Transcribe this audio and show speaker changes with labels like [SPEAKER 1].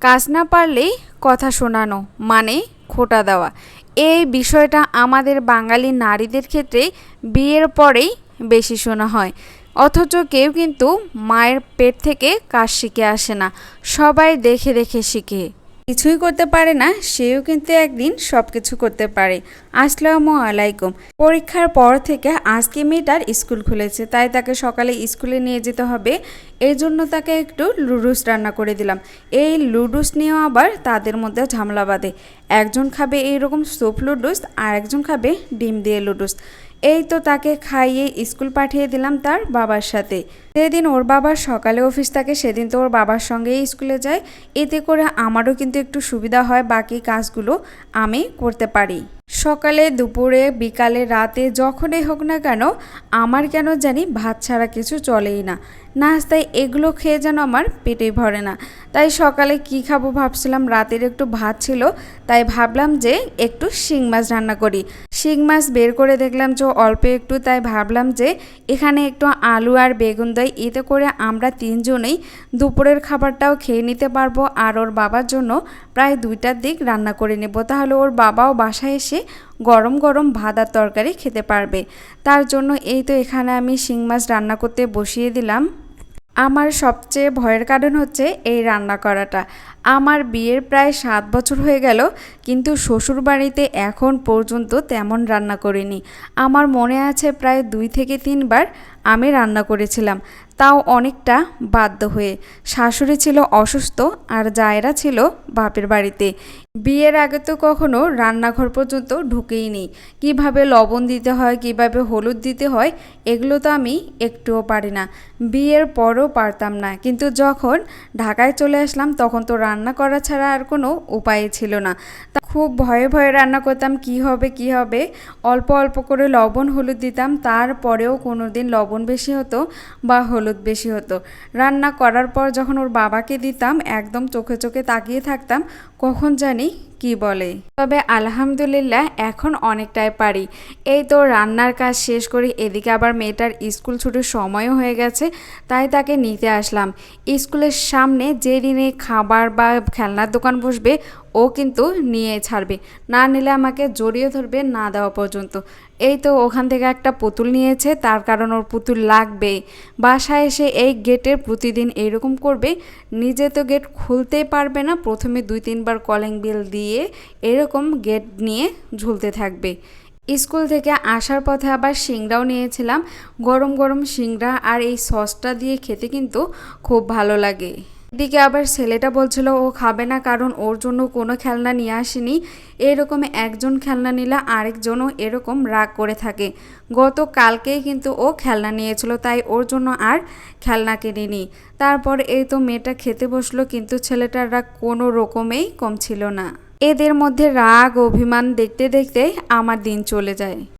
[SPEAKER 1] কাজ না পারলেই কথা শোনানো মানে খোঁটা দেওয়া। এই বিষয়টা আমাদের বাঙালি নারীদের ক্ষেত্রে বিয়ের পরেই বেশি শোনা হয়। অথচ কেউ কিন্তু মায়ের পেট থেকে কাজ শিখে আসে না, সবাই দেখে দেখে শিখে। কিছুই করতে পারে না সেও কিন্তু একদিন সব কিছু করতে পারে। আসসালামু আলাইকুম। পরীক্ষার পর থেকে আজকে মেয়েটার স্কুল খুলেছে, তাই তাকে সকালে স্কুলে নিয়ে যেতে হবে। এই জন্য তাকে একটু লুডুস রান্না করে দিলাম। এই লুডুস নিয়েও আবার তাদের মধ্যে ঝামেলা বাঁধে। একজন খাবে এইরকম স্যুপ লুডুস, আর একজন খাবে ডিম দিয়ে লুডুস। এই তো তাকে খাইয়ে স্কুল পাঠিয়ে দিলাম তার বাবার সাথে। যেদিন ওর বাবার সকালে অফিস থাকে সেদিন তো ওর বাবার সঙ্গেই স্কুলে যায়। এতে করে আমারও কিন্তু একটু সুবিধা হয়, বাকি কাজগুলো আমি করতে পারি। সকালে দুপুরে বিকালে রাতে যখনই হোক না কেন আমার কেন জানি ভাত ছাড়া কিছু চলেই না। নাস্তায় এগুলো খেয়ে যেন আমার পেটেই ভরে না। তাই সকালে কি খাবো ভাবছিলাম, রাতের একটু ভাত ছিল, তাই ভাবলাম যে একটু শিং মাছ রান্না করি। শিং মাছ বের করে দেখলাম যে অল্প একটু, তাই ভাবলাম যে এখানে একটু আলু আর বেগুন দেয়, এতে করে আমরা তিনজনেই দুপুরের খাবারটাও খেয়ে নিতে পারবো। আর ওর বাবার জন্য প্রায় 2টার দিক রান্না করে নেব, তাহলে ওর বাবাও বাসায় এসে গরম গরম ভাত আর তরকারি খেতে পারবে। তার জন্য এই তো এখানে আমি শিং মাছ রান্না করতে বসিয়ে দিলাম। আমার সবচেয়ে ভয়ের কারণ হচ্ছে এই রান্না করাটা। আমার বিয়ের প্রায় 7 বছর হয়ে গেল, কিন্তু শ্বশুর বাড়িতে এখন পর্যন্ত তেমন রান্না করিনি। আমার মনে আছে প্রায় 2 থেকে 3 বার আমি রান্না করেছিলাম, তাও অনেকটা বাধ্য হয়ে। শাশুড়ি ছিল অসুস্থ আর জায়েরা ছিল বাপের বাড়িতে। বিয়ের আগে তো কখনো রান্নাঘর পর্যন্ত ঢুকেইনি। কিভাবে লবণ দিতে হয়, কিভাবে হলুদ দিতে হয়, এগুলো তো আমি একটুও পারি না। বিয়ের পরও পারতাম না, কিন্তু যখন ঢাকায় চলে আসলাম তখন তো রান্না করা ছাড়া আর কোনো উপায় ছিল না। তা খুব ভয়ে ভয়ে রান্না করতাম, কি হবে কি হবে। অল্প অল্প করে লবণ হলুদ দিতাম, তারপরেও কোনো দিন লবণ বেশি হতো বা হলুদ বেশি হতো। রান্না করার পর যখন ওর বাবাকে দিতাম একদম চোখে চোখে তাকিয়ে থাকতাম, কখন জানি কি বলে। তবে আলহামদুলিল্লাহ এখন অনেকটাই পারি। এই তো রান্নার কাজ শেষ করি, এদিকে আবার মেয়েটার স্কুল ছুটির সময়ও হয়ে গেছে, তাই তাকে নিতে আসলাম। স্কুলের সামনে যে দিনে খাবার বা খেলনার দোকান বসবে ও কিন্তু নিয়ে ছাড়বে, না নিলে আমাকে জড়িয়ে ধরবে না দেওয়া পর্যন্ত। এই তো ওখান থেকে একটা পুতুল নিয়েছে, তার কারণ ওর পুতুল লাগবে। বাসায় এসে এই গেটের প্রতিদিন এইরকম করবে, নিজে তো গেট খুলতেই পারবে না, প্রথমে 2-3 বার কলিং বেল দিয়ে এরকম গেট নিয়ে ঝুলতে থাকবে। স্কুল থেকে আসার পথে আবার সিংড়াও নিয়েছিলাম। গরম গরম সিংড়া আর এই সসটা দিয়ে খেতে কিন্তু খুব ভালো লাগে। এদিকে আবার ছেলেটা বলছিল ও খাবে না, কারণ ওর জন্য কোনো খেলনা নিয়ে আসেনি। এরকম একজন খেলনা নিলে আরেকজনও এরকম রাগ করে থাকে। গতকালকেই কিন্তু ও খেলনা নিয়েছিল, তাই ওর জন্য আর খেলনা কিনিনি। তারপর এই তো মেয়েটা খেতে বসলো, কিন্তু ছেলেটার রাগ কোনো রকমেই কম ছিল না। এদের মধ্যে রাগ অভিমান দেখতে দেখতে আমার দিন চলে যায়।